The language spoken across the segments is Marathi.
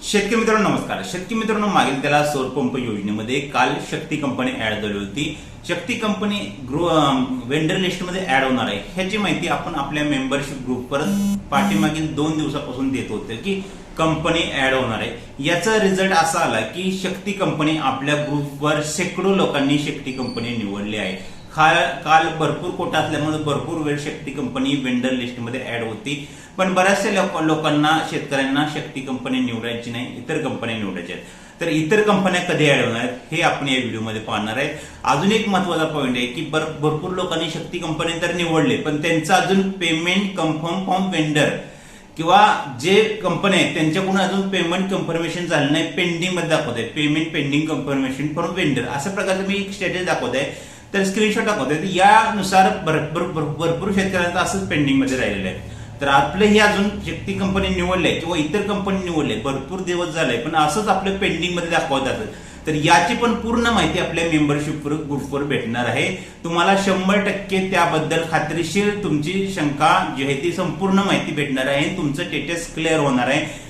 शेतकरी मित्रांनो नमस्कार। शेतकरी मित्रांनो, मागील त्याला सौर पंप योजनेमध्ये काल शक्ती कंपनी ऍड झाली होती। शक्ती कंपनी वेंडर लिस्टमध्ये ऍड होणार आहे ह्याची माहिती आपण आपल्या मेंबरशिप ग्रुपवर पाठीमागील 2 दिवसापासून देत होते की कंपनी ऍड होणार आहे। याचा रिझल्ट असा आला की शक्ती कंपनी आपल्या ग्रुपवर शेकडो लोकांनी शक्ती कंपनी निवडली आहे। काल भरपूर कोटा असल्यामुळे भरपूर वेळ शक्ती कंपनी वेंडर लिस्टमध्ये ऍड होती, पण बऱ्याचशा लोकांना शेतकऱ्यांना शक्ती कंपनी निवडायची नाही, इतर कंपन्या निवडायच्या आहेत। तर इतर कंपन्या कधी ऍड होणार आहेत हे आपण या व्हिडिओमध्ये पाहणार आहे। अजून एक महत्त्वाचा पॉईंट आहे की भरपूर लोकांनी शक्ती कंपनी तर निवडले, पण त्यांचं अजून पेमेंट कन्फर्म फ्रॉम वेंडर किंवा जे कंपनी आहेत त्यांच्याकडून अजून पेमेंट कन्फर्मेशन झालं नाही, पेंडिंग मध्ये दाखवत आहे payment pending confirmation from vendor अशा प्रकारचं मी एक स्टेटस दाखवत आहे। तर स्क्रीनशॉट दाखवतोय, यानुसार भरपूर शेतकऱ्यांचं असंच पेंडिंग मध्ये राहिलेलं आहे। तर आपलं हे अजून शक्ती कंपनी निवडले किंवा इतर कंपनी निवडले भरपूर दिवस झाले, पण असंच आपलं पेंडिंग मध्ये दाखवत जातं। तर याची पण पूर्ण माहिती आपल्या मेंबरशिप ग्रुपवर भेटणार आहे। तुम्हाला 100% त्याबद्दल खात्रीशीर तुमची शंका जी आहे ती संपूर्ण माहिती भेटणार आहे, तुमचं स्टेटस क्लिअर होणार आहे।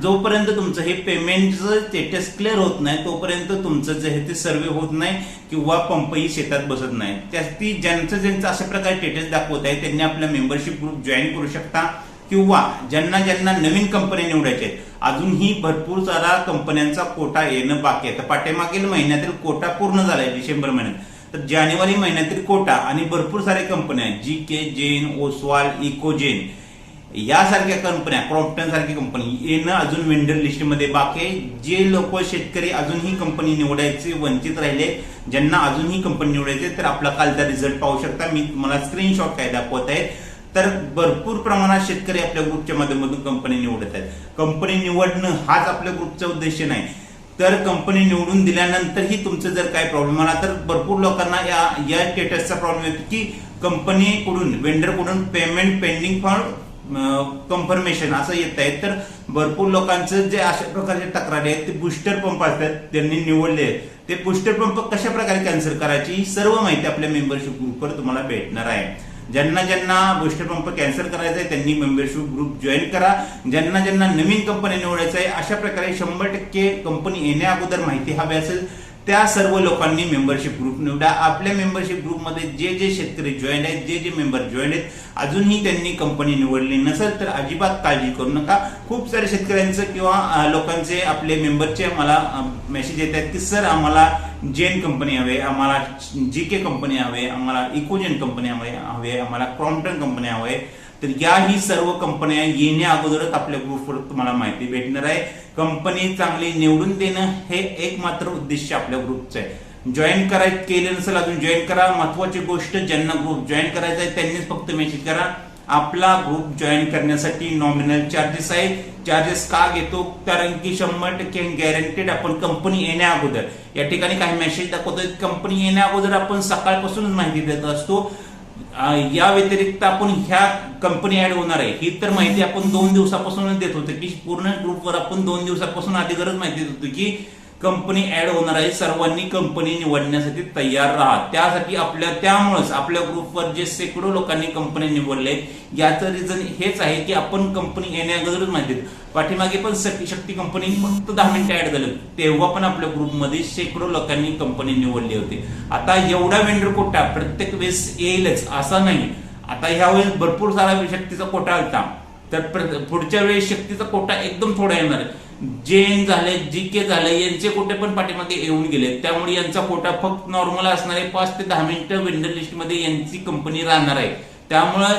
जोपर्यंत तुमचं हे पेमेंटचं स्टेटस क्लिअर होत नाही तोपर्यंत तुमचं जे आहे ते सर्वे होत नाही किंवा पंपही शेतात बसत नाही। त्यासाठी ज्यांचं अशा प्रकारे स्टेटस दाखवत आहे त्यांनी आपला मेंबरशिप ग्रुप जॉईन करू शकता, किंवा ज्यांना नवीन कंपनी निवडायचे आहेत, अजूनही भरपूर सारा कंपन्यांचा कोटा येणं बाकी आहे। तर पाठीमागील महिन्यातील कोटा पूर्ण झालाय डिसेंबर महिन्यात, तर जानेवारी महिन्यातील कोटा आणि भरपूर सारे कंपन्या GK जेन, ओसवाल, इकोजेन यासारख्या कंपन्या, क्रॉम्प्टन सारखी कंपनी येणं अजून वेंडर लिस्टमध्ये बाकी आहे। जे लोक शेतकरी अजूनही कंपनी निवडायचे वंचित राहिले, ज्यांना अजूनही कंपनी निवडायचे, तर आपला कालचा रिझल्ट पाहू शकता। मी तुम्हाला स्क्रीनशॉट काय दाखवत आहे। तर भरपूर प्रमाणात शेतकरी आपल्या ग्रुपच्या माध्यमातून कंपनी निवडत आहेत। कंपनी निवडणं हाच आपल्या ग्रुपचा उद्देश नाही, तर कंपनी निवडून दिल्यानंतरही तुमचं जर काय प्रॉब्लेम आला तर भरपूर लोकांना या स्टेटसचा प्रॉब्लेम येतो की कंपनीकडून वेंडरकडून पेमेंट पेंडिंग फॉर कन्फर्मेशन असं येत आहे। तर भरपूर लोकांचं जे अशा प्रकारचे तक्रारी आहेत ते बुस्टर पंप असतात त्यांनी निवडले, ते बुस्टर पंप कशा प्रकारे कॅन्सल करायची ही सर्व माहिती आपल्या मेंबरशिप ग्रुपवर तुम्हाला भेटणार आहे। ज्यांना बुस्टर पंप कॅन्सल करायचा आहे त्यांनी मेंबरशिप ग्रुप जॉईन करा। ज्यांना नवीन कंपनी निवडायचं आहे, अशा प्रकारे 100% कंपनी येण्या अगोदर माहिती हवी असेल त्या सर्व लोकांनी मेंबरशिप ग्रुप निवडा। आपल्या मेंबरशिप ग्रुपमध्ये जे शेतकरी जॉईन आहेत, जे मेंबर जॉईन आहेत, अजूनही त्यांनी कंपनी निवडली नसेल तर अजिबात काळजी करू नका। खूप सारे शेतकऱ्यांचं किंवा लोकांचे आपले मेंबरचे मला मेसेज येत आहेत की सर आम्हाला जेन कंपनी हवे, आम्हाला GK कंपनी हवे, आम्हाला इकोजेन कंपनी हवे, आम्हाला क्रॉम्प्टन कंपनी हवे। तर या ही सर्व कंपन्या येण्या अगोदरच आपल्या ग्रुपवर तुम्हाला माहिती भेटणार आहे। कंपनी चांगली निवडून देणं हे एकमात्र उद्देश आपल्या ग्रुपचं आहे। जॉईन केलं नसेल अजून जॉईन करा। महत्वाची गोष्ट, ज्यांना ग्रुप जॉईन करायचा आहे त्यांनीच फक्त मेसेज करा। आपला ग्रुप जॉईन करण्यासाठी नॉमिनल चार्जेस आहे। चार्जेस का घेतो, कारण की 100% गॅरंटेड आपण कंपनी येण्या अगोदर, या ठिकाणी काही मेसेज दाखवतोय कंपनी येण्या अगोदर आपण सकाळपासूनच माहिती देत असतो। या व्यतिरिक्त आपण ह्या कंपनी ऍड होणार आहे ही तर माहिती आपण 2 दिवसापासूनच देत होतो की पूर्ण ग्रुपवर आपण 2 दिवसापासून अगोदरच माहिती देत होतो की कंपनी ऍड होणार आहे, सर्वांनी कंपनी निवडण्यासाठी तयार राहा। त्यामुळेच आपल्या ग्रुपवर जे शेकडो लोकांनी कंपनी निवडले याचं रिझन हेच आहे की आपण कंपनी येण्या अगोदरच माहिती देतो। पाठीमागे पण शक्ती कंपनी फक्त 10 मिनिटं ऍड झालं तेव्हा पण आपल्या ग्रुपमध्ये शेकडो लोकांनी कंपनी निवडली होती। आता एवढा वेंडर कोटा प्रत्येक वेळेस येईलच असं नाही। आता ह्या वेळेस भरपूर सारा शक्तीचा कोटा आलता, तर पुढच्या वेळेस शक्तीचा कोटा एकदम थोडा येणार आहे। जेन झाले, GK झाले, यांचे कोटे पण पाठीमागे येऊन गेले, त्यामुळे यांचा कोटा फक्त नॉर्मल असणार आहे। 5 ते 10 मिनिटं वेंडर लिस्ट मध्ये यांची कंपनी राहणार आहे। त्यामुळे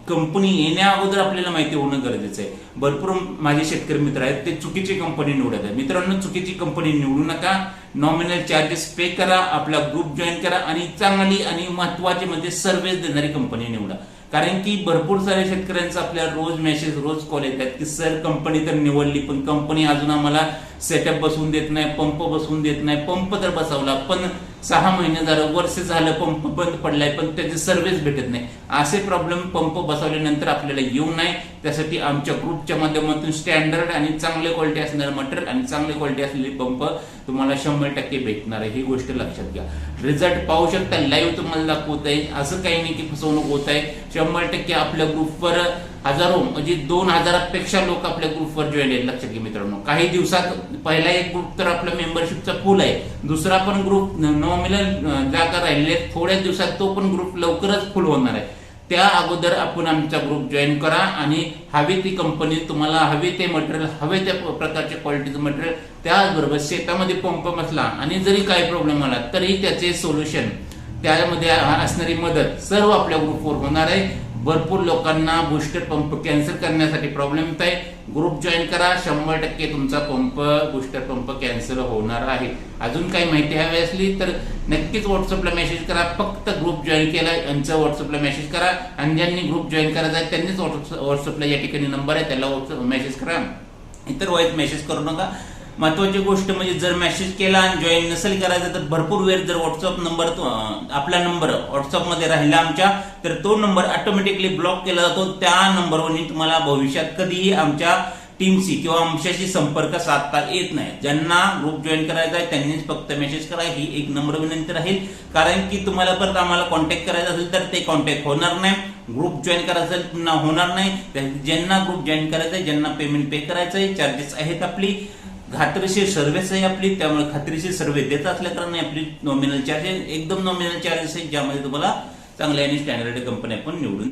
कंपनी येण्या अगोदर आपल्याला माहिती होणं गरजेचं आहे। भरपूर माझे शेतकरी मित्र आहेत ते चुकीची कंपनी निवडत आहेत। मित्रांनो, चुकीची कंपनी निवडू नका। नॉमिनल चार्जेस पे करा, आपला ग्रुप जॉईन करा आणि चांगली आणि महत्वाची म्हणजे सर्व्हिस देणारी कंपनी निवडा। कारण की भरपूर सारे शेतकऱ्यांचा आपल्याला रोज मेसेज रोज कॉल येतात की सर कंपनी तर निवडली पण कंपनी अजून आम्हाला सेटअप बसवून देत नाही, पंप बसवून देत नाही। पंप तर बसवला पण 6 महिने झालं, वर्ष झालं पंप बंद पडलाय पण त्याची सर्व्हिस भेटत नाही। असे प्रॉब्लेम पंप बसवल्यानंतर आपल्याला येऊ नये त्यासाठी आमच्या ग्रुपच्या माध्यमातून स्टँडर्ड आणि चांगले क्वालिटी असणारे मटेरियल आणि चांगली क्वालिटी असलेली पंप तुम्हाला 100% भेटणार आहे, ही गोष्ट लक्षात घ्या। रिझल्ट पाहू शकता, लाईव्ह तुम्हाला दाखवत आहे, असं काही नाही की फसवणूक होत आहे। 100% आपल्या ग्रुपवर हजारो म्हणजे 2000 पेक्षा लोक आपल्या ग्रुपवर जॉईन आहेत, लक्षात घ्या मित्रांनो। काही दिवसात पहिला एक ग्रुप तर आपला मेंबरशिपचा फुल आहे, दुसरा पण ग्रुप नॉमिनल जागा राहिलेले थोड्याच दिवसात तो पण ग्रुप लवकरच फुल होणार आहे. त्या अगोदर आपण आमचा ग्रुप जॉईन करा आणि हवी ती कंपनी, तुम्हाला हवे ते मटेरियल, हवे त्या प्रकारच्या क्वालिटीचं मटेरियल, त्याचबरोबर शेतामध्ये पंप बसला आणि जरी काही प्रॉब्लेम आला तरी त्याचे सोल्युशन, त्यामध्ये असणारी मदत सर्व आपल्या ग्रुपवर होणार आहे. भरपूर लोकांना बूस्टर पंप कॅन्सल करण्यासाठी प्रॉब्लेम येत आहे. ग्रुप जॉईन करा, 100% तुमचा पंप बूस्टर पंप कॅन्सल होणार आहे. अजून काही माहिती हवी असली तर नक्कीच व्हॉट्सअपला मेसेज करा. फक्त ग्रुप जॉईन केला यांचा व्हॉट्सअपला मेसेज करा आणि ज्यांनी ग्रुप जॉईन करायचा आहे त्यांनीच व्हॉट्सअपला या ठिकाणी नंबर आहे त्याला मेसेज करा, इतर वाईज मेसेज करू नका. महत्वाची गोष्ट म्हणजे जर मेसेज केला आणि जॉईन नसेल करायचं तर भरपूर वेळ जर व्हॉट्सअप नंबर आपला नंबर व्हॉट्सअपमध्ये राहिला आमच्या तर तो नंबर ऑटोमॅटिकली ब्लॉक केला जातो. त्या नंबरवरून तुम्हाला भविष्यात कधीही आमच्या टीमशी किंवा आमच्याशी संपर्क साधता येत नाही. ज्यांना ग्रुप जॉईन करायचा आहे त्यांनीच फक्त मेसेज करा, ही एक नम्र विनंती राहील. कारण की तुम्हाला परत आम्हाला कॉन्टॅक्ट करायचा असेल तर ते कॉन्टॅक्ट होणार नाही, ग्रुप जॉईन करायचं असेल पुन्हा होणार नाही. ज्यांना ग्रुप जॉईन करायचं आहे, ज्यांना पेमेंट पे करायचं आहे, चार्जेस आहेत आपली, खात्रीशीर सर्व्हिस आहे आपली, त्यामुळे खात्रीशीर सर्व्हिस देत असल्याकारणे आपली नॉमिनल चार्जेस एकदम नॉमिनल चार्जेस आहेत, ज्यामध्ये तुम्हाला चांगल्या आणि स्टँडर्ड कंपनी आपण निवडून